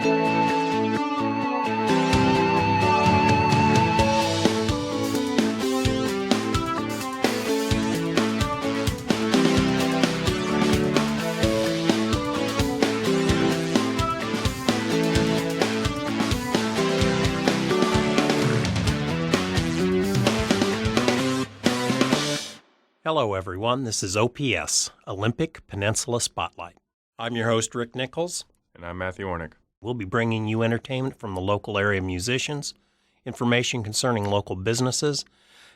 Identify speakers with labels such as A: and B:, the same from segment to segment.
A: Hello everyone, this is OPS, Olympic Peninsula Spotlight. I'm your host Rick Nichols.
B: And I'm Matthew Warnick.
A: We'll be bringing you entertainment from the local area musicians, information concerning local businesses,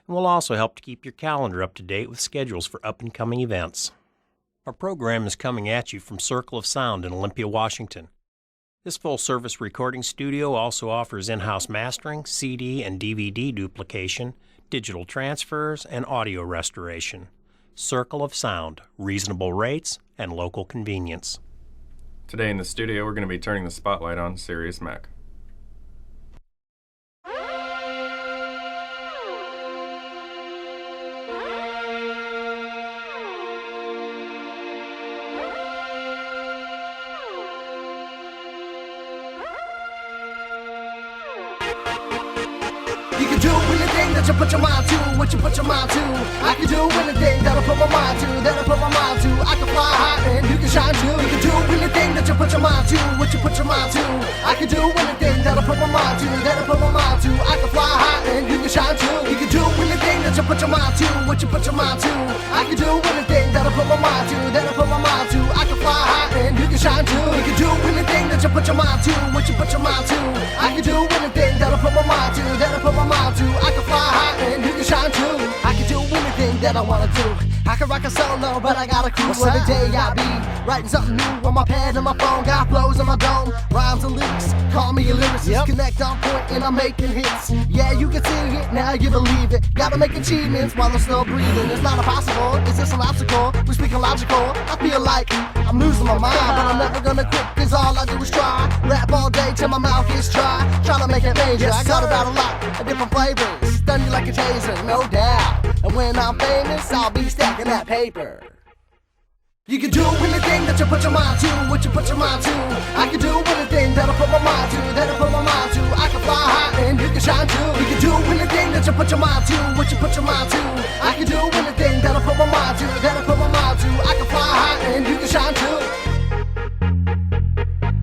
A: and we'll also help to keep your calendar up to date with schedules for up-and-coming events. Our program is coming at you from Circle of Sound in Olympia, Washington. This full-service recording studio also offers in-house mastering, CD and DVD duplication, digital transfers, and audio restoration. Circle of Sound, reasonable rates, and local convenience.
B: Today in the studio, we're going to be turning the spotlight on Sirius Mac.
C: You can do anything that you put your mind to, what you put your mind to. I can do anything that I put my mind to, that I put my mind to. I can fly high and you can shine too. You can do anything that you put your mind to, what you put your mind to. I can do anything that I put my mind to, that I put my mind to. I can fly high and you can shine too. You can do anything that you put your mind to, what you put your mind to. I can do anything that I put my mind to, that I put my mind to. I can fly high and you can shine too. You can do anything that you put your mind to, what you put your mind to. I can do anything that I put my mind to, that I put my mind to. I can fly high and you can shine too. I can do anything that I wanna do. I can rock a solo, but I got a crew. Every day I be writing something new on my pad and my phone. Got flows on my dome, rhymes and lyrics. Call me a lyricist. Connect on point and I'm making hits. Yeah, you can see it, now you believe it. Gotta make achievements while I'm still breathing. It's not impossible, it's just an obstacle. We speak illogical, I feel like I'm losing my mind, but I'm never gonna quit, cause all I do is try. Rap all day till my mouth gets dry. Try to make it major, I got about a lot of different flavors. Stun you like a taser, no doubt. And when I'm famous, I'll be stacking that paper. You can do anything that you put your mind to, what you put your mind to. I can do anything that I put my mind to, that I put my mind to. I can fly high and you can shine too. You can do anything that you put your mind to, what you put your mind to. I can do anything that I put my mind to, that I put my mind to. I can fly high and you can shine too.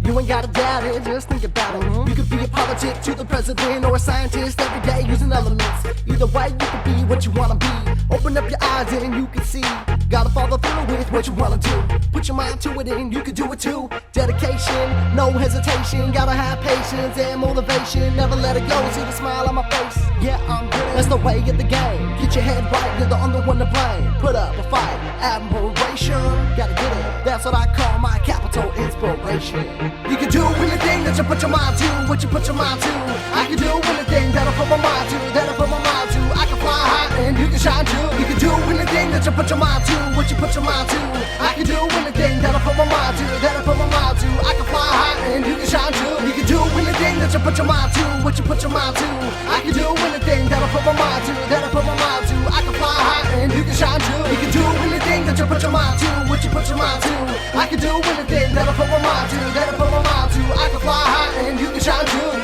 C: You ain't gotta doubt it, just think about it. You could be a politic to the president or a scientist every day using elements. Either way, you can be what you wanna be. Open up your eyes and you can see. Gotta follow through with what you wanna do. Put your mind to it and you can do it too. Dedication, no hesitation. Gotta have patience and motivation. Never let it go, see the smile on my face. Yeah, I'm good, that's the way of the game. Get your head right, you're the only one to blame. Put up a fight, admiration. Gotta get it, that's what I call my capital inspiration. You can do anything that you put your mind to, what you put your mind to. I can do anything that I put my mind to, that I put my mind to. I can fly high and you can shine too. You can do anything that you put your mind to, what you put your mind to. I can do anything that I put my mind to, that I put my mind to. I can fly high and you can shine too. You can do anything that you put your mind to, what you put your mind to. I can do anything that I put my mind to, that I put my mind to. I can fly high and you can shine too. You can do anything that you put your mind to, what you put your mind to. I can do anything that I put my mind to, that I put my mind to. I can fly high and you can shine too.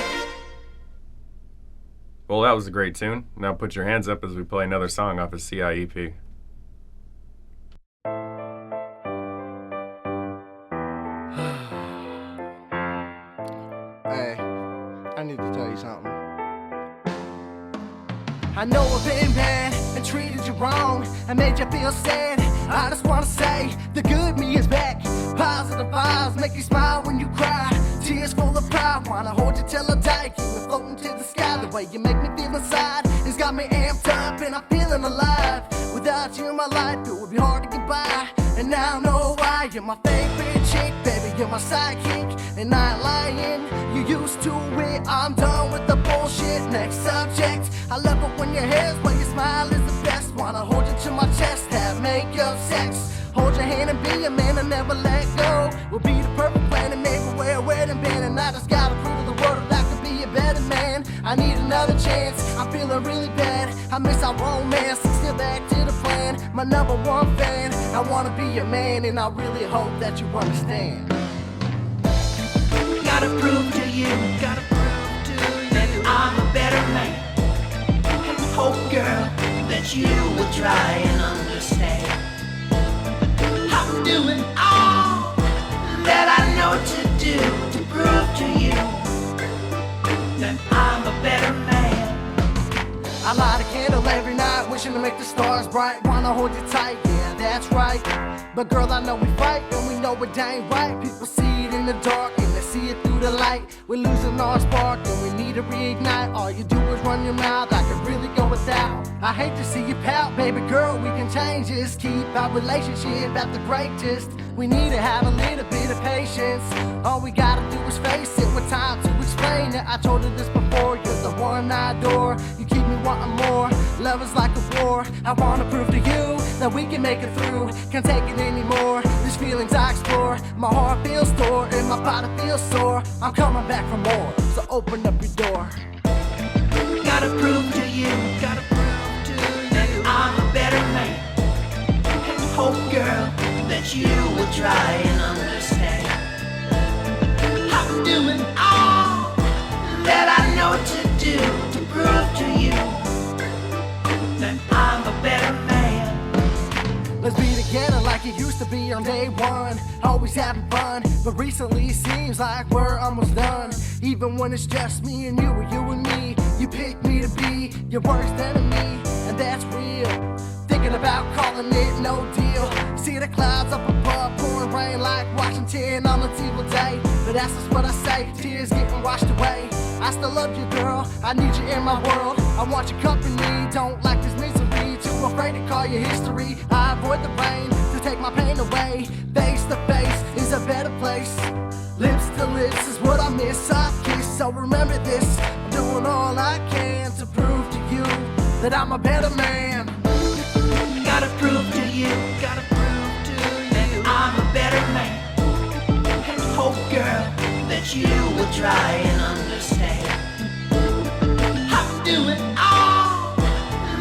B: Well, that was a great tune. Now put your hands up as we play another song off of CIEP.
C: Hey, I need to tell you something. I know I've been bad and treated you wrong and made you feel sad. I just wanna say the good me is back. Positive vibes make you smile when you cry. Tears full of pride, wanna hold you till I die. Keep me floating to the sky. The way you make me feel inside has got me amped up and I'm feeling alive. Without you in my life, it would be hard to get by. And now I know why. You're my favorite chick, baby, you're my sidekick. And I ain't lying, you used to it. I'm done with the bullshit. Next subject, I love it when your hair's where your smile is the best. Wanna hold you to my chest, have makeup sex. Hold your hand and be a man and never let go. We'll be the perfect plan and maybe wear a wedding band. And I just gotta prove to the world that I could be a better man. I need another chance, I'm feeling really bad. I miss our romance, still back to the plan. My number one fan, I wanna be your man. And I really hope that you understand.
D: Gotta prove to
C: doing all that I know to do to prove to you that I'm a better man. I light a candle every night, wishing to make the stars bright. Wanna hold you tight, yeah, that's right. But girl, I know we fight, and we know it ain't right. People see it in the dark, and they see it through the light. We're losing our spark, and we need to reignite. All you do is run your mouth, I could really go without. I hate to see you pout, baby girl, we can change this. Keep our relationship at the greatest. We need to have a little bit of patience. All we gotta do is face it with time to explain it. I told her this before, you're the one I adore. You keep me wanting more, love is like a war. I wanna prove to you that we can make it through. Can't take it anymore, these feelings I explore. My heart feels sore and my body feels sore. I'm coming back for more, so open up your door. Gotta prove to you, gotta prove to you that I'm a better man. And hope, girl, that you will try and understand. I'm doing all that I know to do to prove to you that I'm a better man. Let's be together like it used to be on day one. Always having fun, but recently it seems like we're almost done. Even when it's just me and you, or you and me, you pick me to be your worst enemy, and that's real. Thinking about calling it no deal. See the clouds up above, pouring rain like Washington on a typical day. But that's just what I say, tears getting washed away. I still love you, girl, I need you in my world. I want your company, don't like this misery. Too afraid to call your history. I avoid the rain to take my pain away. Face to face is a better place. Lips to lips is what I miss. Soft kiss, so remember this. I'm doing all I can to prove to you that I'm a better man. Gotta prove to you, gotta prove to you that I'm a better man. And hope, girl, that you will try and understand. I'm doing all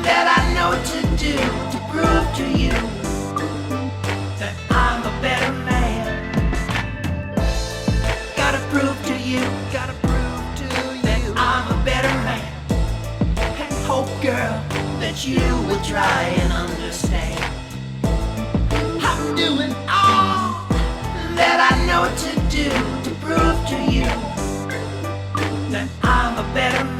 C: that I know to do to prove to you that I'm a better man. Gotta prove to you, gotta prove to you that I'm a better man. And hope, girl, that you will try and understand. I'm doing all that I know to do to prove to you that I'm a better man.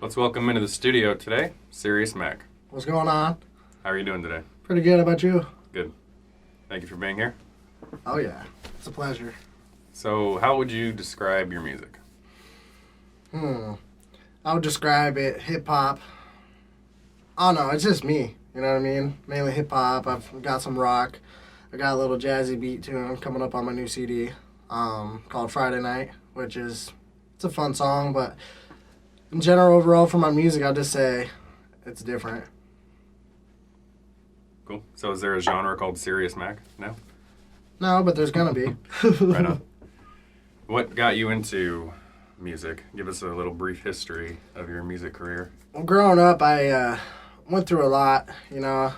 B: Let's welcome into the studio today, Sirius Mac.
D: What's going on?
B: How are you doing today?
D: Pretty good. How about you?
B: Good. Thank you for being here.
D: Oh, yeah. It's a pleasure.
B: So, how would you describe your music?
D: I would describe it hip-hop. Oh, no, it's just me. You know what I mean? Mainly hip-hop. I've got some rock. I got a little jazzy beat tune coming up on my new CD called Friday Night, which is, it's a fun song, but in general, overall, for my music, I'll just say it's different.
B: Cool. So, is there a genre called Sirius Mac? No?
D: No, but there's gonna be.
B: Right on. What got you into music? Give us a little brief history of your music career.
D: Well, growing up, I went through a lot, you know.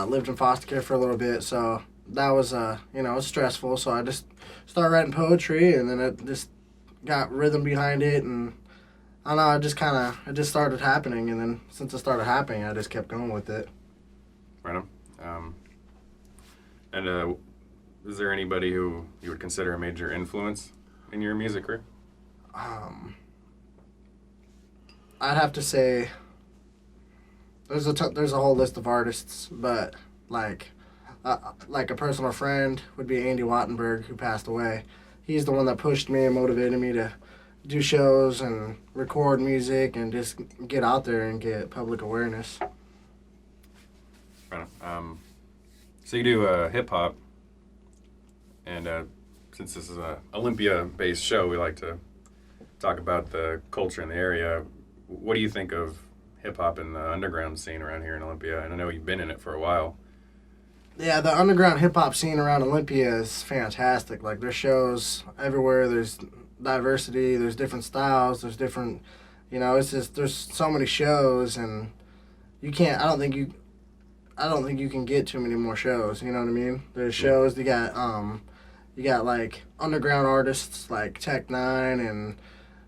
D: Lived in foster care for a little bit, so that was, you know, it was stressful. So I just started writing poetry, and then it just got rhythm behind it, and I don't know, it just started happening, and then since it started happening, I just kept going with it.
B: Right on. Is there anybody who you would consider a major influence in your music career?
D: I'd have to say there's a whole list of artists, but like a personal friend would be Andy Wattenberg, who passed away. He's the one that pushed me and motivated me to do shows and record music and just get out there and get public awareness.
B: Right on. So you do hip-hop, and since this is a Olympia-based show, we like to talk about the culture in the area. What do you think of hip-hop and the underground scene around here in Olympia? And I know you've been in it for a while.
D: Yeah, the underground hip-hop scene around Olympia is fantastic. Like, there's shows everywhere. There's diversity. There's different styles. There's different, You know, it's just there's so many shows, and you can't. I don't think you can get too many more shows. You know what I mean? There's shows. You got like underground artists like Tech Nine and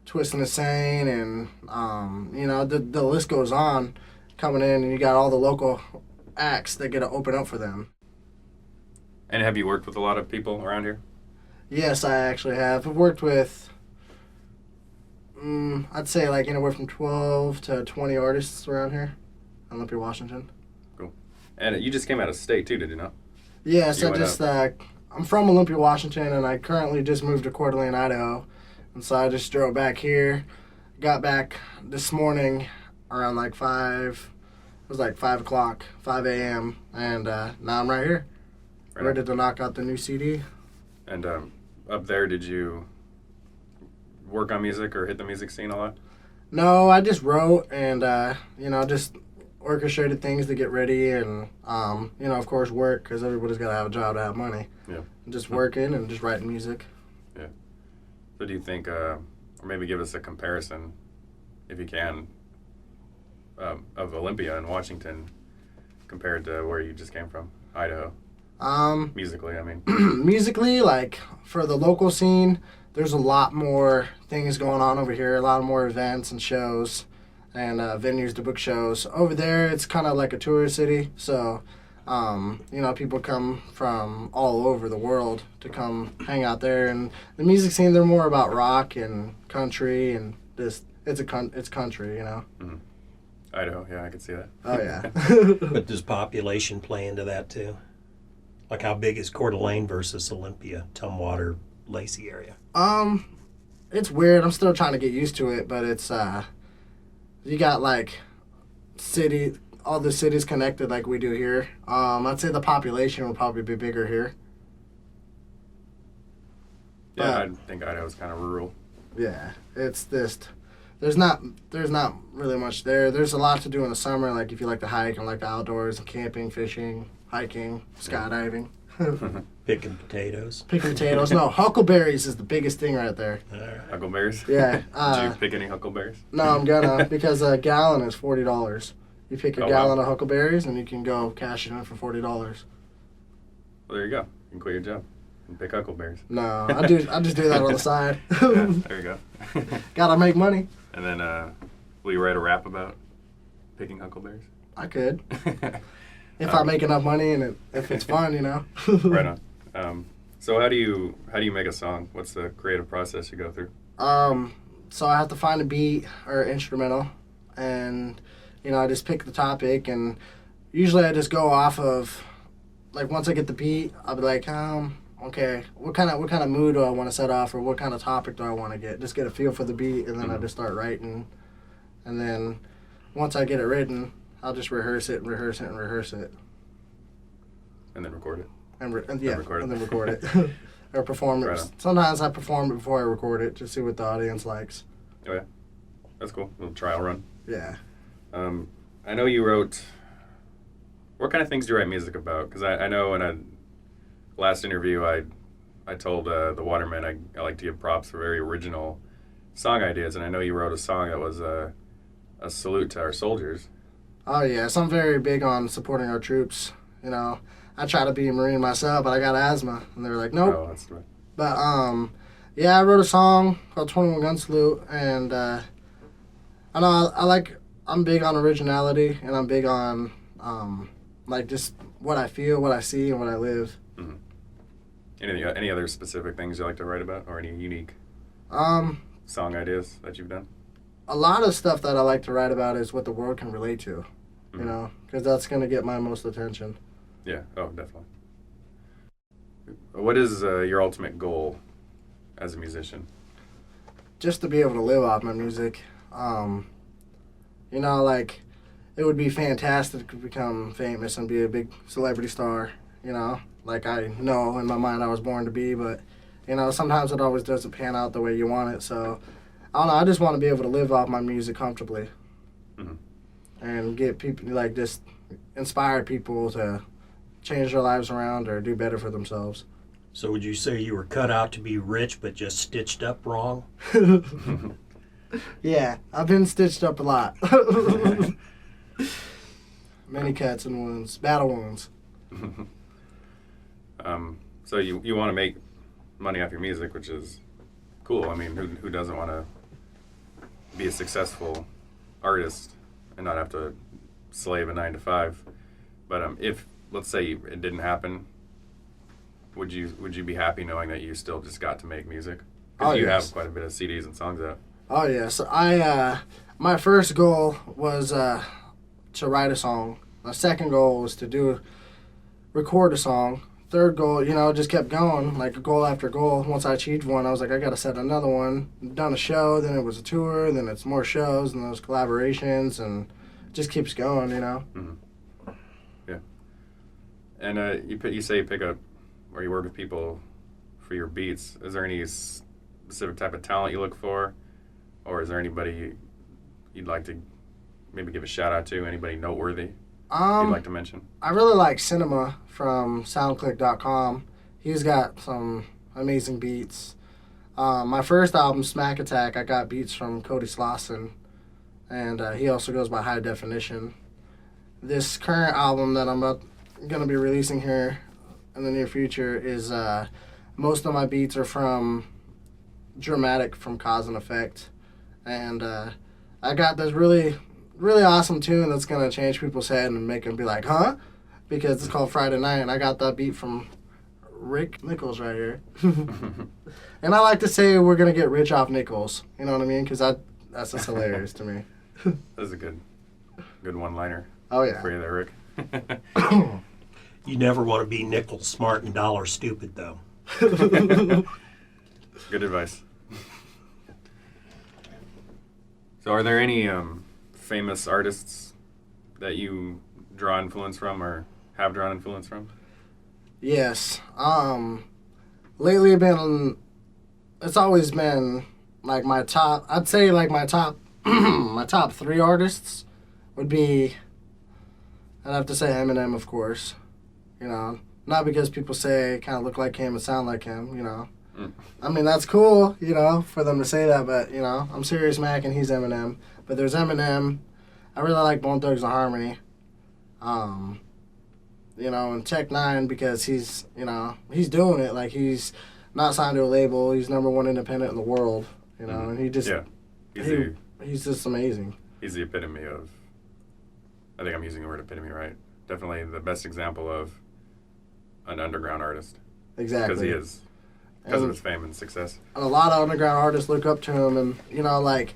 D: Twist and Insane, and you know, the list goes on coming in, and you got all the local acts that get to open up for them.
B: And have you worked with a lot of people around here?
D: Yes, I actually have. I've worked with, I'd say like anywhere from 12 to 20 artists around here in Olympia, Washington.
B: Cool. And you just came out of state too, did you not?
D: Yes,
B: You
D: I
B: went
D: just,
B: up.
D: I'm from Olympia, Washington, and I currently just moved to Coeur d'Alene, Idaho. And so I just drove back here, got back this morning around like 5, it was like 5 o'clock, 5 a.m., and now I'm right here,
B: Right
D: ready to knock out the new CD.
B: And up there, did you work on music or hit the music scene a lot?
D: No, I just wrote and, you know, just orchestrated things to get ready and, you know, of course, work, because everybody's got to have a job to have money.
B: Yeah.
D: And just working and just writing music.
B: Yeah. So do you think, or maybe give us a comparison, if you can, of Olympia and Washington compared to where you just came from, Idaho? Musically, I mean.
D: Musically, like, for the local scene, there's a lot more things going on over here, a lot more events and shows and venues to book shows. Over there, it's kind of like a tourist city, so, you know, people come from all over the world to come hang out there. And the music scene, they're more about rock and country and just, it's country, you know.
B: Mm-hmm. Idaho, yeah, I could see that.
D: Oh, yeah.
A: But does population play into that too? Like how big is Coeur d'Alene versus Olympia, Tumwater, Lacey area?
D: It's weird. I'm still trying to get used to it, but it's, you got like all the cities connected like we do here. I'd say the population will probably be bigger here.
B: Yeah, I think Idaho's kind of rural.
D: Yeah, it's just there's not really much there. There's a lot to do in the summer, like if you like to hike and like the outdoors and camping, fishing, hiking, skydiving.
A: Picking potatoes.
D: Picking potatoes. No, huckleberries is the biggest thing right there.
A: All right.
B: Huckleberries?
D: Yeah.
B: Did you pick any huckleberries?
D: No, I'm gonna because a gallon is $40. You pick a gallon of huckleberries and you can go cash it in for $40.
B: Well, there you go. You can quit your job and pick huckleberries.
D: No, I just do that on the side.
B: Yeah, there you go.
D: Gotta make money.
B: And then, will you write a rap about picking huckleberries?
D: I could. If I make enough money and if it's fun, you know.
B: Right on. So how do you make a song? What's the creative process you go through?
D: So I have to find a beat or instrumental, and you know I just pick the topic, and usually I just go off of like once I get the beat, I'll be like, okay, what kind of mood do I want to set off, or what kind of topic do I want to get? Just get a feel for the beat, and then I just start writing, and then once I get it written, I'll just rehearse it.
B: And then record it.
D: And then record it. Or perform
B: Right
D: it.
B: on.
D: Sometimes I perform it before I record it to see what the audience likes.
B: Oh, yeah. That's cool. A little trial run.
D: Yeah.
B: I know you wrote... What kind of things do you write music about? Because I know in a last interview I told the Watermen I like to give props for very original song ideas, and I know you wrote a song that was a salute to our soldiers.
D: Oh, yeah. So I'm very big on supporting our troops. You know, I try to be a Marine myself, but I got asthma. And they were like, nope.
B: Oh, that's right.
D: But, yeah, I wrote a song called 21 Gun Salute, and I know I'm big on originality, and I'm big on, like, just what I feel, what I see, and what I live.
B: Mm-hmm. Any other specific things you like to write about, or any unique song ideas that you've done?
D: A lot of stuff that I like to write about is what the world can relate to,
B: Mm-hmm.
D: you know, because that's going to get my most attention.
B: Yeah. Oh, definitely. What is your ultimate goal as a musician?
D: Just to be able to live off my music. You know, like, it would be fantastic to become famous and be a big celebrity star, you know, like I know in my mind I was born to be, but, you know, sometimes it always doesn't pan out the way you want it, so, I don't know, I just want to be able to live off my music comfortably.
B: Mm-hmm.
D: And get people, like, just inspire people to change their lives around or do better for themselves.
A: So would you say you were cut out to be rich but just stitched up wrong?
D: Yeah, I've been stitched up a lot. Many cuts and wounds, battle wounds.
B: So you want to make money off your music, which is cool. I mean, who doesn't want to be a successful artist and not have to slave a 9 to 5? But if, let's say, it didn't happen, would you be happy knowing that you still just got to make music? Because you have quite a bit of CDs and songs out.
D: Oh yeah. So my first goal was to write a song. My second goal was to record a song. Third goal, just kept going, like goal after goal. Once I achieved one, I was like, I got to set another one. Done a show, then it was a tour, then it's more shows, and those collaborations, and it just keeps going,
B: Mm-hmm. Yeah. And you say you pick up, or you work with people for your beats. Is there any specific type of talent you look for, or is there anybody you'd like to maybe give a shout out to? Anybody noteworthy you'd like to mention?
D: I really like Cinema from SoundClick.com. He's got some amazing beats. My first album, Smack Attack, I got beats from Cody Slauson, and he also goes by High Definition. This current album that I'm going to be releasing here in the near future is most of my beats are from Dramatic from Cause and Effect, and I got this really awesome tune that's going to change people's head and make them be like, huh? Because it's called Friday Night, and I got that beat from Rick Nichols right here. And I like to say we're going to get rich off Nichols, you know what I mean? Because that's just hilarious to me.
B: That's a good one-liner.
D: Oh, yeah.
B: For you there, Rick.
A: You never want to be nickel smart and dollar stupid, though.
B: Good advice. So are there any famous artists that you draw influence from or have drawn influence from?
D: Yes. Lately it's always been like my top, I'd say like my top, my top 3 artists would be, I'd have to say Eminem, of course. Not because people say I kind of look like him and sound like him, I mean, that's cool, for them to say that, but, I'm Serious Mac and he's Eminem. But there's Eminem. I really like Bone Thugs and Harmony. And Tech Nine because he's doing it. Like, he's not signed to a label. He's #1 independent in the world, and he just, he's just amazing.
B: He's the epitome of, I think I'm using the word epitome right. Definitely the best example of an underground artist.
D: Exactly.
B: Because he is. Because of his fame and success.
D: And a lot of underground artists look up to him, and, like,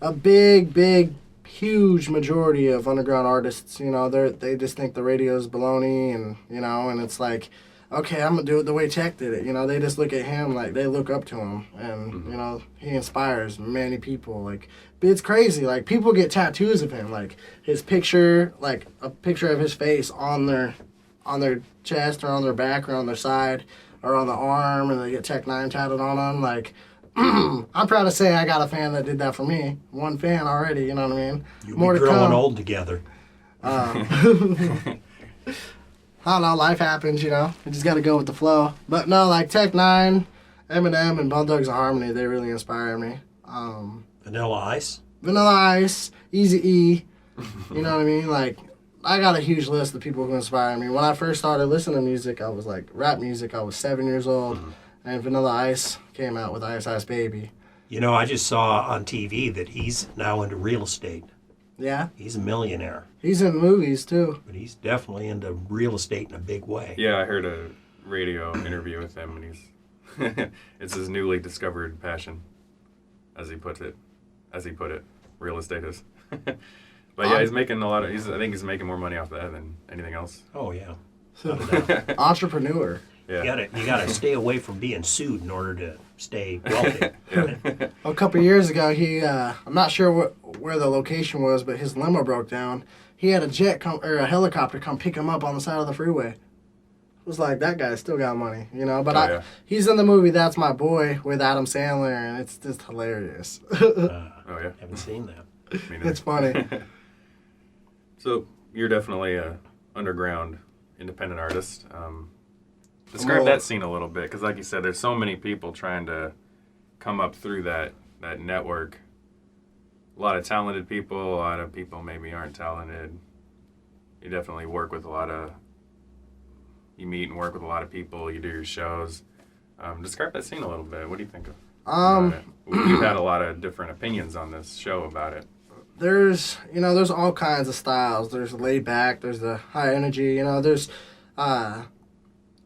D: a big, huge majority of underground artists, they just think the radio is baloney, and, and it's like, okay, I'm going to do it the way Tech did it. They just look at him like they look up to him, and, he inspires many people. Like, it's crazy. Like, people get tattoos of him, like, his picture, like, a picture of his face on their chest or on their back or on their side or on the arm, and they get Tech 9 tatted on them. Like, I'm proud to say I got a fan that did that for me. One fan already, you know what I mean?
A: You'll
D: More
A: be
D: to
A: growing
D: come.
A: old together.
D: I don't know, life happens, You just got to go with the flow. But no, like Tech 9, Eminem, and Bone Thugs and Harmony, they really inspire me.
A: Vanilla Ice?
D: Vanilla Ice, Eazy-E, you know what I mean? Like, I got a huge list of people who inspire me. When I first started listening to music, I was like, rap music, I was 7 years old, and Vanilla Ice came out with Ice Ice Baby.
A: I just saw on TV that he's now into real estate.
D: Yeah?
A: He's a millionaire,
D: He's in movies, too.
A: but he's definitely into real estate in a big way.
B: Yeah, I heard a radio interview with him, and he's it's his newly discovered passion, as he put it. Real estate is. But yeah, he's making a lot of. I think he's making more money off that than anything else.
A: Oh, yeah. Not a doubt.
D: Entrepreneur.
B: Yeah.
A: You gotta stay away from being sued in order to stay wealthy.
D: A couple of years ago, I'm not sure where the location was, but his limo broke down. He had a helicopter come pick him up on the side of the freeway. It was like, that guy still got money, But he's in the movie That's My Boy with Adam Sandler, and it's just hilarious.
B: Oh yeah.
A: Haven't seen that.
D: It's funny.
B: So you're definitely a underground independent artist. Describe that scene a little bit, because like you said, there's so many people trying to come up through that network a lot of talented people, a lot of people maybe aren't talented. You definitely work with you meet and work with a lot of people, you do your shows. Describe that scene a little bit. What do you think about it? We've had a lot of different opinions on this show about it.
D: There's all kinds of styles. There's the laid back, there's the high energy, there's a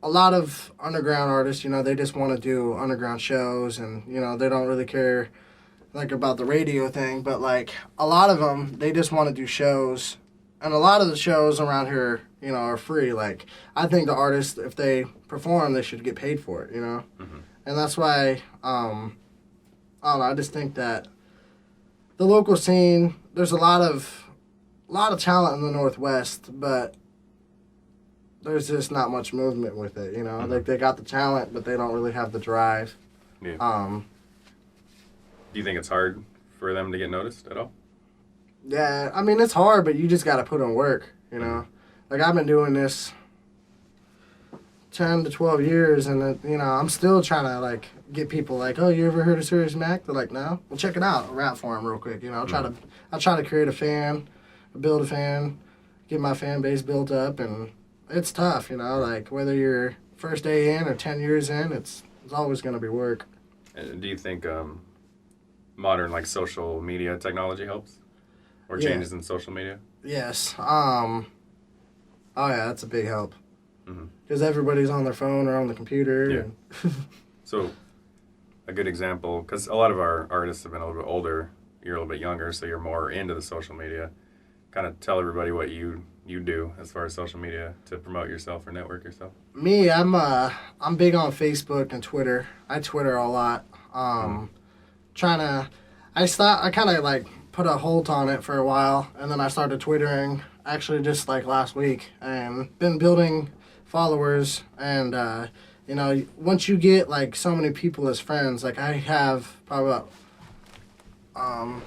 D: lot of underground artists, they just want to do underground shows, and, they don't really care, like, about the radio thing, but, like, a lot of them, they just want to do shows, and a lot of the shows around here, are free. Like, I think the artists, if they perform, they should get paid for it,
B: Mm-hmm.
D: and that's why, I don't know, I just think that the local scene, there's a lot of talent in the Northwest, but there's just not much movement with it,
B: Mm-hmm.
D: Like, they got the talent, but they don't really have the drive.
B: Yeah. Do you think it's hard for them to get noticed at all?
D: Yeah, I mean, it's hard, but you just got to put in work,
B: Mm-hmm.
D: Like, I've been doing this 10 to 12 years, and, I'm still trying to, like, get people like, oh, you ever heard of Sirius Mac? They're like, no. Well, check it out. I'll rap for them real quick, I'll try to create a fan, build a fan, get my fan base built up, and it's tough, like, whether you're first day in or 10 years in, it's always going to be work.
B: And do you think modern, like, social media technology helps? Or
D: Yeah.
B: changes in social media?
D: Yes. Oh, yeah, that's a big help.
B: Mm-hmm.
D: Because everybody's on their phone or on the computer.
B: Yeah.
D: And
B: So, a good example, because a lot of our artists have been a little bit older, you're a little bit younger, so you're more into the social media. Kind of tell everybody what you do as far as social media to promote yourself or network yourself.
D: Me, I'm big on Facebook and Twitter. I Twitter a lot. I kind of like put a hold on it for a while, and then I started Twittering actually just like last week, and been building followers. And once you get like so many people as friends, like I have probably about on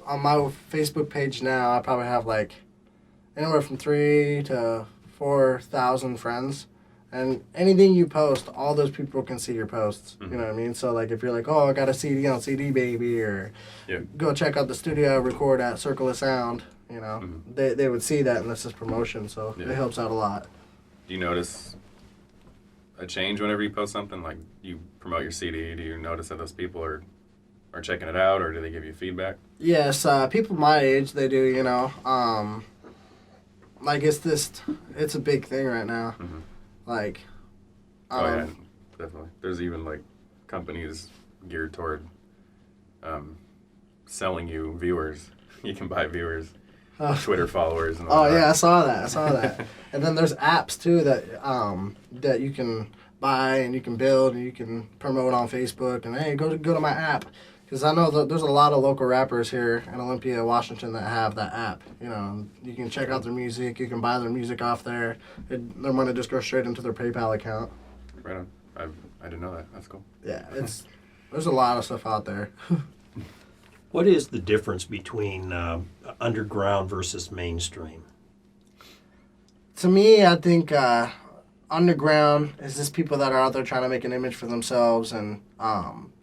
D: my Facebook page now, I probably have like anywhere from 3,000 to 4,000 friends, and anything you post, all those people can see your posts.
B: Mm-hmm.
D: You know what I mean? So like if you're like, oh, I got a CD on CD Baby, or
B: Yeah.
D: go check out the studio I record at Circle of Sound,
B: Mm-hmm.
D: they would see that, and this is promotion, so
B: Yeah.
D: it helps out a lot.
B: Do you notice a change whenever you post something? Like, you promote your CD, do you notice that those people are checking it out, or do they give you feedback?
D: Yes, people my age, they do, like it's a big thing right now.
B: Mm-hmm.
D: Like,
B: Oh, yeah, definitely. There's even, like, companies geared toward selling you viewers. You can buy viewers, Twitter followers, and all
D: oh
B: that.
D: yeah, I saw that. And then there's apps too that you can buy and you can build and you can promote on Facebook. And hey, go to my app, because I know that there's a lot of local rappers here in Olympia, Washington, that have that app. You can check out their music. You can buy their music off there. Their money just goes straight into their PayPal account.
B: Right on. I didn't know that. That's cool.
D: Yeah, there's a lot of stuff out there.
A: What is the difference between underground versus mainstream?
D: To me, I think underground is just people that are out there trying to make an image for themselves and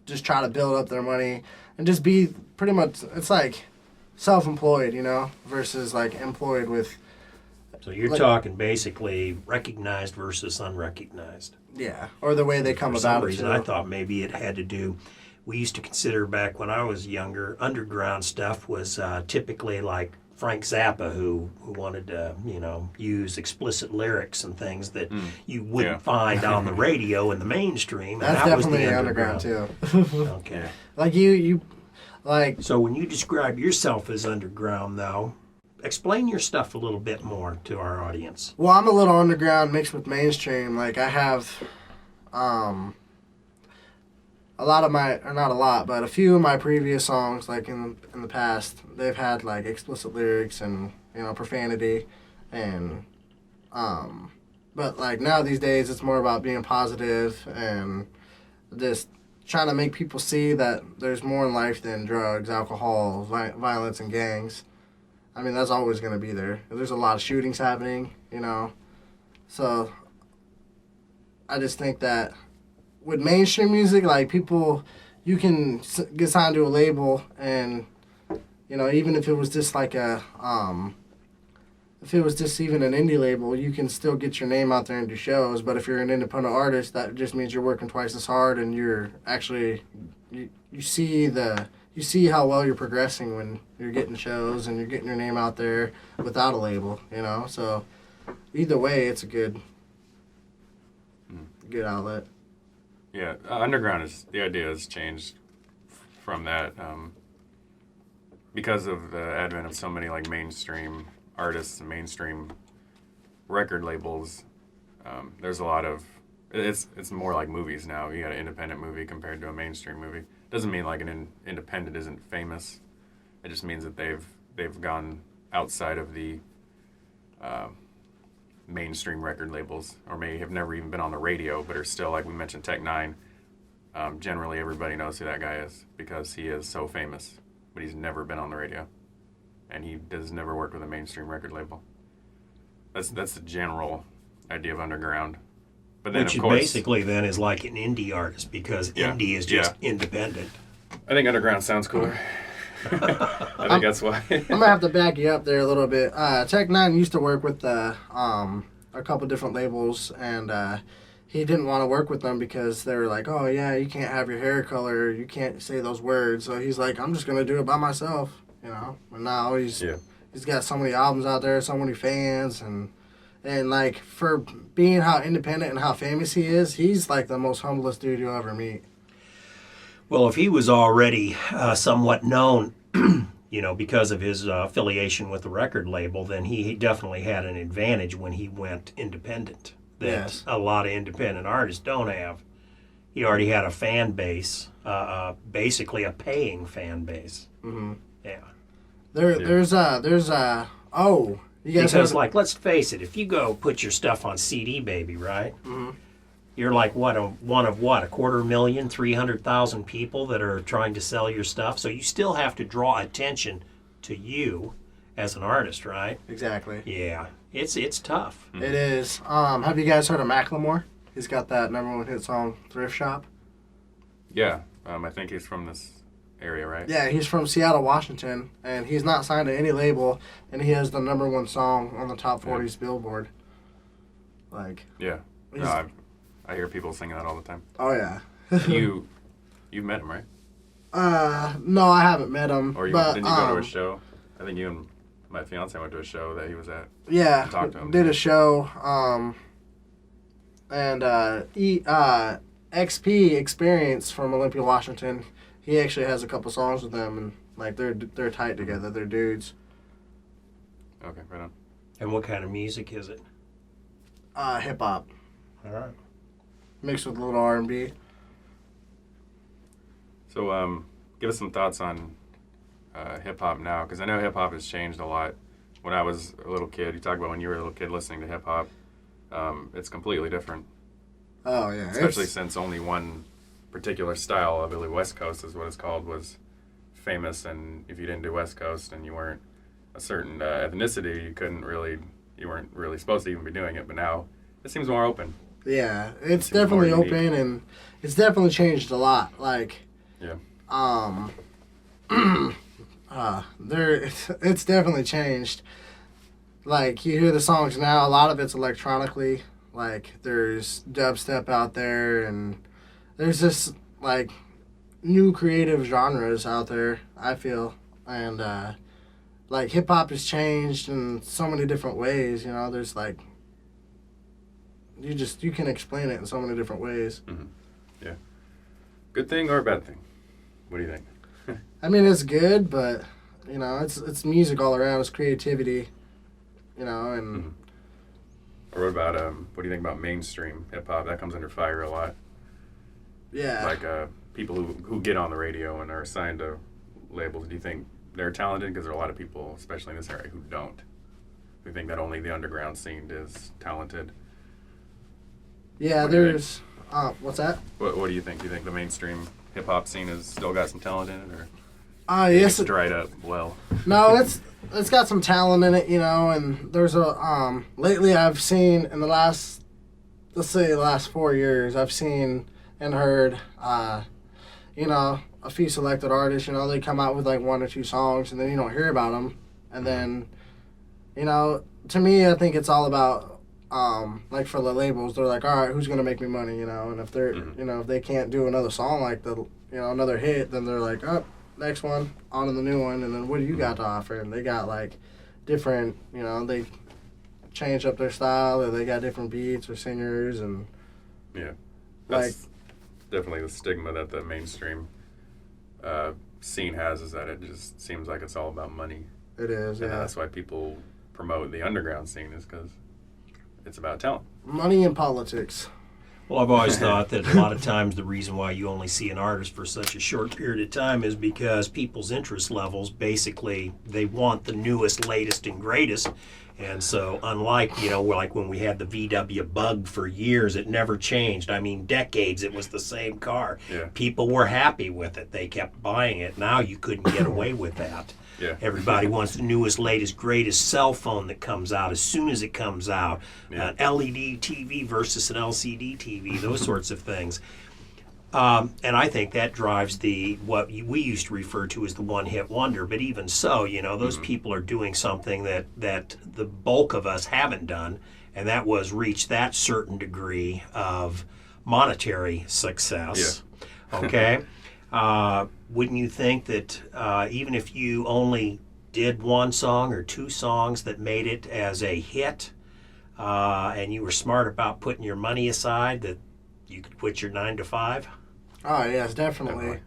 D: just try to build up their money and just be pretty much, it's like self-employed, versus like employed with.
A: So you're
D: Like-
A: talking basically recognized versus unrecognized.
D: Yeah, or the way they come
A: For some
D: about it.
A: reason,
D: too.
A: I thought maybe it had to do. We used to consider back when I was younger, underground stuff was typically like Frank Zappa, who wanted to, use explicit lyrics and things that you wouldn't
B: Yeah.
A: find on the radio in the mainstream.
D: That's
A: and that was
D: definitely
A: the
D: underground too.
A: Okay.
D: Like you like
A: So when you describe yourself as underground, though, explain your stuff a little bit more to our audience.
D: well, I'm a little underground mixed with mainstream. Like I have a lot of my, or not a lot, but a few of my previous songs, like in the past, they've had like explicit lyrics and profanity, and but like now these days it's more about being positive and just trying to make people see that there's more in life than drugs, alcohol, violence, and gangs. I mean, that's always going to be there. There's a lot of shootings happening, so I just think that with mainstream music, like people, you can get signed to a label and You know, even if it was just like if it was just even an indie label, you can still get your name out there and do shows. But if you're an independent artist, that just means you're working twice as hard, and you're actually you see how well you're progressing when you're getting shows and you're getting your name out there without a label. You know, so either way, it's a good outlet.
B: Yeah, underground the idea has changed from that because of the advent of so many like mainstream artists and mainstream record labels. There's a lot of it's more like movies now. You got an independent movie compared to a mainstream movie. Doesn't mean like an independent isn't famous. It just means that they've gone outside of the mainstream record labels, or may have never even been on the radio, but are still, like we mentioned, Tech Nine. Generally, everybody knows who that guy is because he is so famous, but he's never been on the radio, and he does never work with a mainstream record label. That's the general idea of underground. But then,
A: Which
B: of course,
A: basically then is like an indie artist, because indie is just independent.
B: I think underground sounds cooler. I think that's why.
D: I'm gonna have to back you up there a little bit. Tech Nine used to work with a couple different labels, and he didn't want to work with them because they were like, "Oh yeah, you can't have your hair color, you can't say those words." So he's like, "I'm just gonna do it by myself," you know. And now he's got so many albums out there, so many fans, and like for being how independent and how famous he is, he's like the most humblest dude you'll ever meet.
A: Well, if he was already somewhat known, you know, because of his affiliation with the record label, then he definitely had an advantage when he went independent that a lot of independent artists don't have. He already had a fan base, basically a paying fan base.
D: Mm-hmm.
A: Yeah.
D: There's you guys
A: because like, let's face it, if you go put your stuff on CD Baby, right?
D: Mm-hmm.
A: You're like one of 250,000, 300,000 people that are trying to sell your stuff. So you still have to draw attention to you as an artist, right?
D: Exactly.
A: Yeah, it's tough.
D: It is. Have you guys heard of Macklemore? He's got that #1 hit song, Thrift Shop.
B: Yeah, I think he's from this area, right?
D: Yeah, he's from Seattle, Washington, and he's not signed to any label, and he has the #1 song on the top 40s Billboard. Like.
B: Yeah. No, I hear people singing that all the time.
D: Oh yeah.
B: You've met him, right?
D: No, I haven't met him.
B: Or
D: didn't
B: you go to a show? I think you and my fiance went to a show that he was at.
D: Yeah,
B: talked to him.
D: Did a show. And XP Experience from Olympia, Washington. He actually has a couple songs with them, and like they're tight together. They're dudes.
B: Okay, right on.
A: And what kind of music is it?
D: Hip hop.
A: All right.
D: Mixed with a little R&B.
B: So, give us some thoughts on hip hop now, because I know hip hop has changed a lot. When I was a little kid, you talk about when you were a little kid listening to hip hop, it's completely different.
D: Oh yeah.
B: Especially since only one particular style, I believe West Coast is what it's called, was famous, and if you didn't do West Coast and you weren't a certain ethnicity, you weren't really supposed to even be doing it. But now it seems more open.
D: Yeah, it's definitely open, and it's definitely changed a lot. Like, it's definitely changed. Like, you hear the songs now, a lot of it's electronically. Like, there's dubstep out there, and there's just like new creative genres out there, I feel, and like hip hop has changed in so many different ways. You know, there's like. You can explain it in so many different ways.
B: Mm-hmm. Yeah. Good thing or a bad thing? What do you think?
D: I mean, it's good, but you know, it's music all around. It's creativity, you know, and.
B: Mm-hmm. Or what about what do you think about mainstream hip hop? That comes under fire a lot.
D: Yeah.
B: Like people who get on the radio and are assigned to labels. Do you think they're talented? Because there are a lot of people, especially in this area, who don't. Who think that only the underground scene is talented.
D: Yeah, there's. What's that?
B: What do you think? Do you think the mainstream hip hop scene has still got some talent in it, or
D: yes,
B: it's dried up well?
D: No, it's got some talent in it, you know. And there's a lately I've seen in the last, let's say the last 4 years, I've seen and heard, you know, a few selected artists, you know, they come out with like 1 or 2 songs, and then you don't hear about them, and then, you know, to me, I think it's all about, like for the labels, they're like, all right, who's gonna make me money, you know, and if they're, you know, if they can't do another song like another hit, then they're like, oh, next one, on to the new one, and then what do you got to offer? And they got like different, you know, they change up their style, or they got different beats or singers, and
B: Yeah.
D: like,
B: That's definitely the stigma that the mainstream scene has, is that it just seems like it's all about money.
D: it is,
B: And
D: yeah.
B: that's why people promote the underground scene, is because it's about talent.
D: Money in politics.
A: Well, I've always thought that a lot of times the reason why you only see an artist for such a short period of time is because people's interest levels, basically, they want the newest, latest, and greatest. And so, unlike, you know, like when we had the VW Bug for years, it never changed. I mean, decades, it was the same car.
B: Yeah.
A: People were happy with it. They kept buying it. Now you couldn't get away with that.
B: Yeah.
A: Everybody wants the newest, latest, greatest cell phone that comes out as soon as it comes out.
B: Yeah.
A: An LED TV versus an LCD TV, those sorts of things. And I think that drives what we used to refer to as the one-hit wonder. But even so, you know, those people are doing something that the bulk of us haven't done, and that was reach that certain degree of monetary success.
B: Yeah.
A: Okay? Wouldn't you think that even if you only did 1 song or 2 songs that made it as a hit, and you were smart about putting your money aside, that you could quit your 9 to 5?
D: Oh, yes, definitely.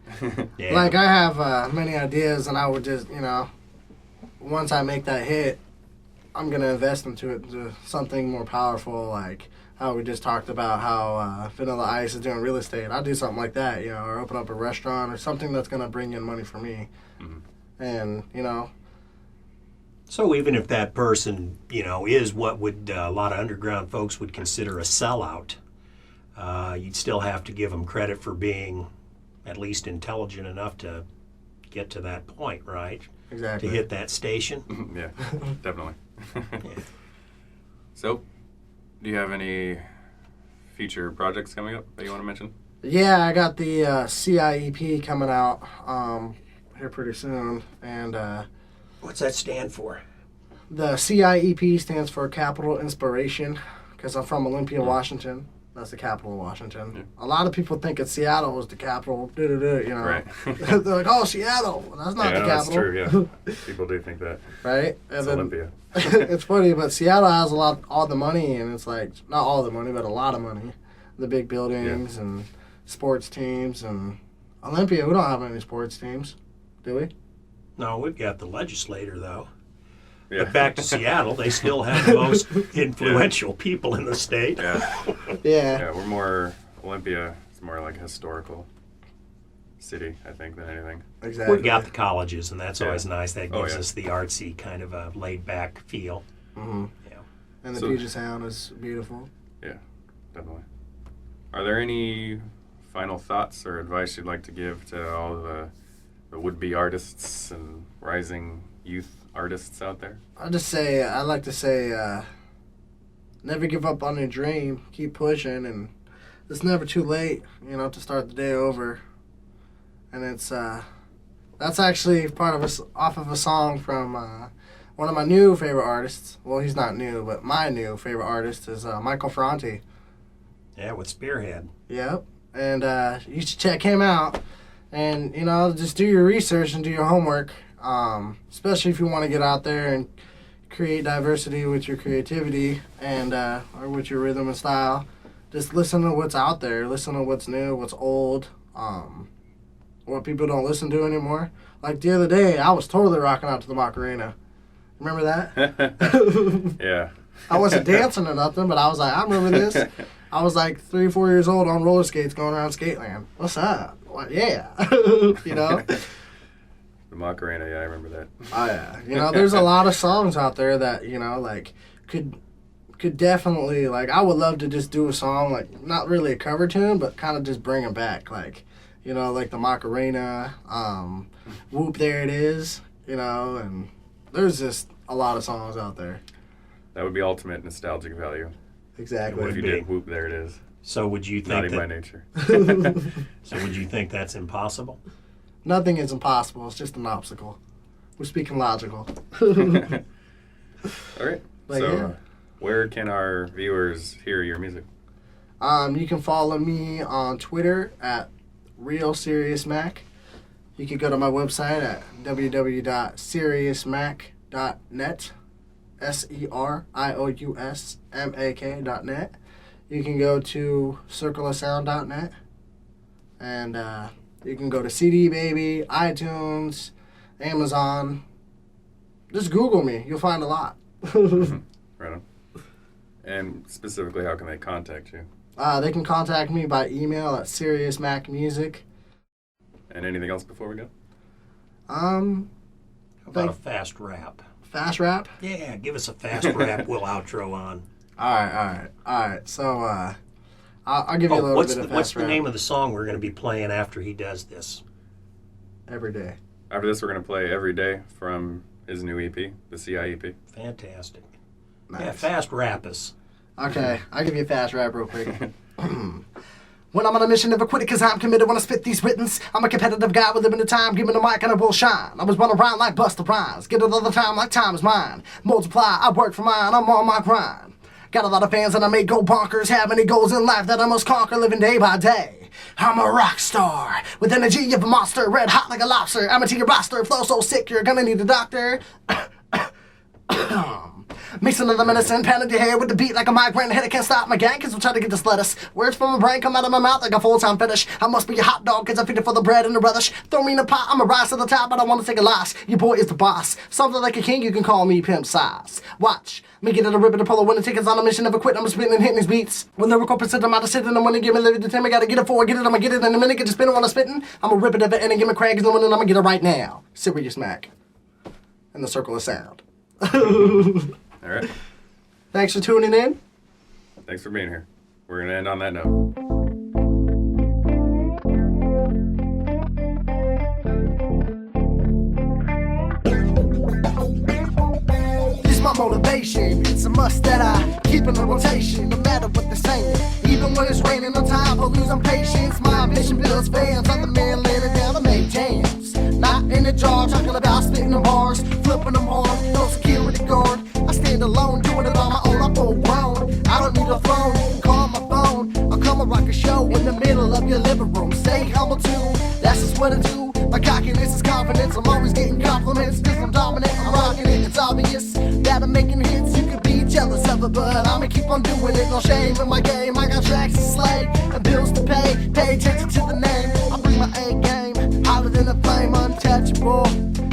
A: Yeah.
D: Like, I have many ideas, and I would just, you know, once I make that hit, I'm going to invest into something more powerful, like how we just talked about how Vanilla Ice is doing real estate. I'll do something like that, you know, or open up a restaurant or something that's going to bring in money for me. And, you know.
A: So even if that person, you know, is what would a lot of underground folks would consider a sellout, you'd still have to give them credit for being at least intelligent enough to get to that point, right?
D: Exactly.
A: To hit that station.
B: Yeah, definitely.
A: Yeah.
B: So, do you have any future projects coming up that you want to mention?
D: Yeah, I got the CIEP coming out here pretty soon, and
A: What's that stand for?
D: the CIEP stands for Capital Inspiration, because I'm from Olympia, Washington. That's the capital of Washington.
B: Yeah.
D: A lot of people think Seattle is the capital, you know.
B: Right.
D: They're like, oh, Seattle. Well, that's not
B: Yeah,
D: the
B: that's
D: capital.
B: true, yeah. People do think that.
D: Right?
B: It's
D: And then,
B: Olympia.
D: it's funny, but Seattle has all the money, and it's like, not all the money, but a lot of money. The big buildings and sports teams. And Olympia, we don't have any sports teams, do we?
A: No, we've got the legislator, though.
B: Yeah.
A: But back to Seattle, they still have the most influential people in the state.
B: Yeah.
D: Yeah.
B: Yeah, we're more, Olympia is more like a historical city, I think, than anything.
D: Exactly.
A: We've got the colleges, and that's
B: Yeah.
A: always nice. That
B: Oh,
A: gives
B: yeah.
A: us the artsy kind of a laid-back feel.
D: Hmm.
A: Yeah.
D: And the
B: So-
D: Puget Sound is beautiful.
B: Yeah, definitely. Are there any final thoughts or advice you'd like to give to all the would-be artists and rising youth artists out there?
D: I'd like to say, never give up on your dream. Keep pushing, and it's never too late, you know, to start the day over. And it's, that's actually off of a song from one of my new favorite artists. Well, he's not new, but my new favorite artist is Michael Franti.
A: Yeah, with Spearhead.
D: Yep. And you should check him out. And, you know, just do your research and do your homework. Especially if you want to get out there and create diversity with your creativity and or with your rhythm and style. Just listen to what's out there. Listen to what's new, what's old, what people don't listen to anymore. Like the other day, I was totally rocking out to the Macarena. Remember that?
B: Yeah.
D: I wasn't dancing or nothing, but I was like, I remember this. I was like 3 or 4 years old on roller skates going around Skateland. What's up? What? Yeah. You know?
B: The Macarena, yeah, I remember that.
D: Oh, yeah. You know, there's a lot of songs out there that, you know, like, could definitely, like, I would love to just do a song, like, not really a cover tune, but kind of just bring it back. Like, you know, like the Macarena, Whoop, There It Is, you know, and there's just a lot of songs out there.
B: That would be ultimate nostalgic value.
D: Exactly.
B: If you
A: be.
B: did Whoop, There It Is.
A: So would you think
B: Naughty by
A: that?
B: nature.
A: So would you think that's impossible?
D: Nothing is impossible. It's just an obstacle. We're speaking logical.
B: All right.
D: But
B: so,
D: yeah.
B: Where can our viewers hear your music?
D: You can follow me on Twitter at RealSeriousMac. You can go to my website at www.seriousmac.net. SERIOUSMAK.net. You can go to circleofsound.net. And you can go to CD Baby, iTunes, Amazon. Just Google me. You'll find a lot.
B: Right on. And specifically, how can they contact you?
D: They can contact me by email at seriousmacmusic.
B: And anything else before we go?
A: How about a fast rap?
D: Fast rap?
A: Yeah, give us a fast rap. We'll outro on.
D: All right. So, I'll give you a little bit of fast
A: what's the
D: rap.
A: name of the song we're going to be playing after he does this?
D: Every day.
B: After this, we're going to play Every Day from his new EP, the CI EP.
A: Fantastic.
D: Nice.
A: Yeah, fast rap us.
D: Okay, I'll give you a fast rap real quick. When I'm on a mission, never quit it, cause I'm committed when I spit these writtens. I'm a competitive guy with limited time, give me the mic and I will shine. I was run around like Busta Rhymes, get it all the time like time is mine. Multiply, I work for mine, I'm on my grind. Got a lot of fans and I may go bonkers, have many goals in life that I must conquer, living day by day. I'm a rock star, with energy of a monster, red hot like a lobster. I'm a to your roster, flow so sick you're gonna need a doctor. Mix another medicine, pounded your hair with the beat like a migraine head. I can't stop my gang, cause I'm trying to get this lettuce. Words from my brain come out of my mouth like a full-time fetish. I must be a hot dog, cause I feed it for the bread and the relish. Throw me in a pot, I'm a rise to the top, but I want to take a loss. Your boy is the boss. Something like a king, you can call me Pimp Size. Watch me get it a rip and a polo, winning tickets on a mission, never quit. I'm spitting and hitting these beats. With lyrical precision, I'm out of sitting, I'm gonna give me living to 10. I gotta get it for, get it, I'ma get it in a minute, get to spinning while I'm spitting. I'ma rip it at the end and give me Craig's the winning, I'ma get it right now. Serious Mac. In the circle of sound.
B: All right.
D: Thanks for tuning in.
B: Thanks for being here. We're going to end on that note.
C: This is my motivation. It's a must that I keep in the rotation, no matter what they're saying. Even when it's raining on time for losing patience, my ambition builds fans. I'm the man laying it down to make jams. Not in the jar, talking about spitting them bars, flipping them hard, no security guard. I stand alone, doing it on my own, I'm full grown. I don't need a phone, you can call my phone. I'll come and rock a show in the middle of your living room. Stay humble too, that's just what I do. My cockiness is confidence, I'm always getting compliments. Cause I'm dominant, I'm rocking it, it's obvious that I'm making hits. You could be jealous of it, but I'ma keep on doing it. No shame in my game, I got tracks to slay and bills to pay. Pay attention to the name, I bring my A game, hotter than a flame, untouchable.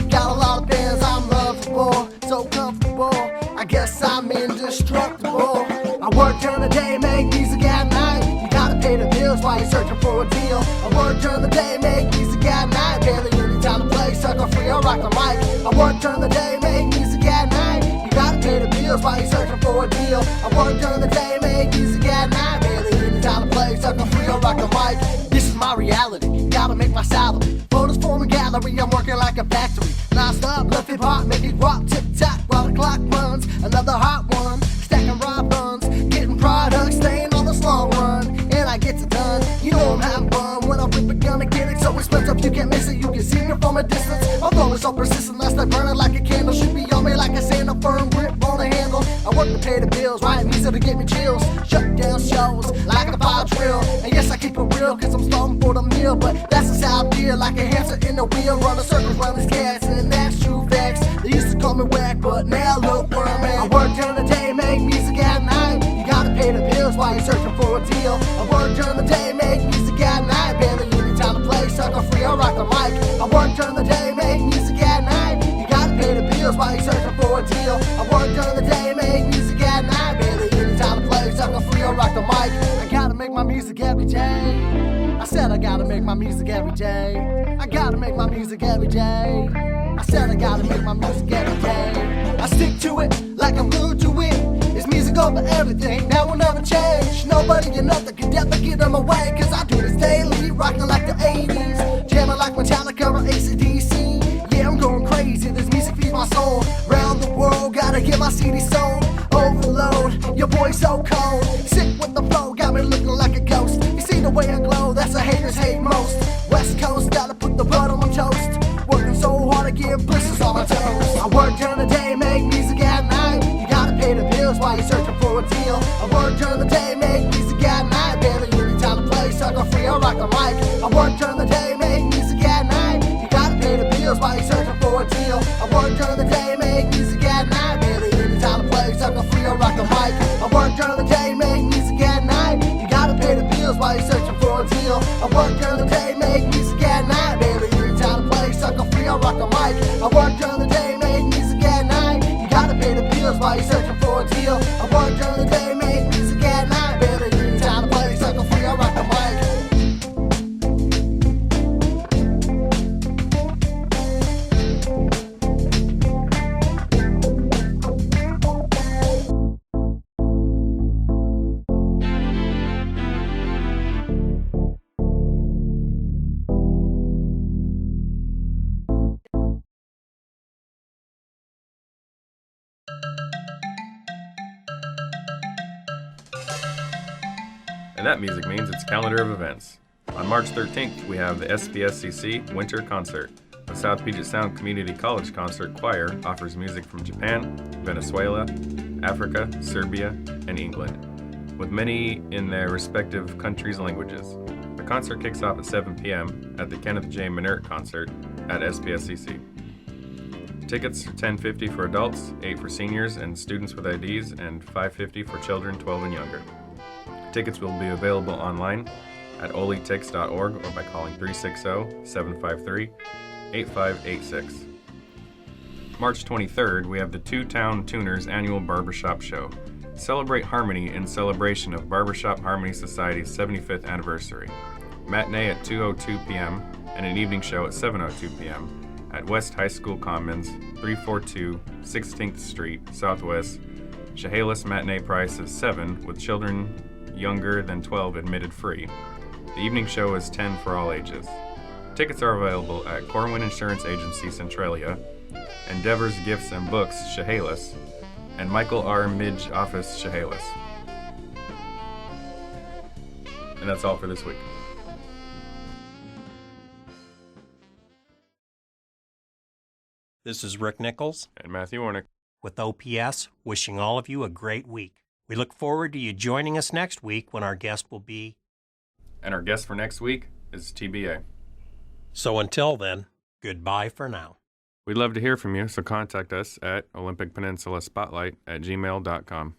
C: Got a lot of fans, I'm lovable, so comfortable. I guess I'm indestructible. I work during the day, make music at night. You gotta pay the bills while you're searching for a deal. I work during the day, make music at night. Barely any time to play, sucker free, I rock the mic. I work during the day, make music at night. You gotta pay the bills while you're searching for a deal. I work during the day, make music at night. Barely any time to play, sucker free, I rock the mic. This is my reality, gotta make my salary. Photos for a gallery, I'm working like a factory. Non-stop, left hip hop, make it rock, tick-tock while the clock runs. Another hot one, stacking ride runs, getting products, staying on the long run, and I get it done. You know I'm having fun when I rip it, gonna get it so expensive you can't miss it. You can see me from a distance. My flow is so persistent, that's like burning like a candle. Should be on me like a sand, a firm grip on the handle. I work to pay the bills, write music to get me chills. Shut down shows like a fire drill. And yes, I keep it real, cause I'm starving for the meal. But that's just how I feel, like a hamster in the wheel. Running circles round these cats, and that's true facts. They used to call me whack, but now look where I'm at. I work during the day, make music at night. You gotta pay the bills while you're searching for a deal. I work during the day, make music at night. Barely any time to play, sucker free, I rock the mic. I work during the day, make music at night. You gotta pay the bills while you're searching for a deal. I work during the day, make music at night. Barely any time to play, sucker free, I rock the mic. I gotta make my music every day. I said I gotta make my music every day. I gotta make my music every day. I said I gotta make my music every day. I stick to it like I'm glued to it. It's music over everything, that will never change. Nobody or nothing can ever get in my way. Cause I do this daily, rocking like the 80s. Jamming like Metallica or AC/DC. Yeah, I'm going crazy, this music feeds my soul. Round the world, gotta get my CD sold. Overload, your boy so cold. Sick with the flow, got me looking like a ghost. You see the way I glow, that's the haters hate most. West Coast, gotta put the blood on my toes. deal. I work during the day, make music at night, baby. Anytime to play, sucker free, I'll rock the mic. I work during the day, make music at night. You gotta pay the bills while you're searching for a deal. I work during the day, make music at night, baby. Anytime to play, sucker free, I'll rock the mic.
B: And that music means it's calendar of events. On March 13th, we have the SPSCC Winter Concert. The South Puget Sound Community College Concert Choir offers music from Japan, Venezuela, Africa, Serbia, and England, with many in their respective countries' languages. The concert kicks off at 7 p.m. at the Kenneth J. Minert Concert at SPSCC. Tickets are $10.50 for adults, $8 for seniors and students with IDs, and $5.50 for children 12 and younger. Tickets will be available online at olitix.org or by calling 360-753-8586. March 23rd, we have the Two Town Tuners Annual Barbershop Show. Celebrate harmony in celebration of Barbershop Harmony Society's 75th anniversary. Matinee at 2:02 p.m. and an evening show at 7:02 p.m. at West High School Commons, 342 16th Street, Southwest. Chehalis matinee price is $7, with children younger than 12 admitted free. The evening show is $10 for all ages. Tickets are available at Corwin Insurance Agency Centralia, Endeavor's Gifts and Books Chehalis, and Michael R. Midge Office Chehalis. And that's all for this week.
A: This is Rick Nichols
B: And Matthew Warnick.
A: with OPS, wishing all of you a great week. We look forward to you joining us next week when our guest will be.
B: And our guest for next week is TBA.
A: So until then, goodbye for now.
B: We'd love to hear from you, so contact us at olympicpeninsulaspotlight@gmail.com.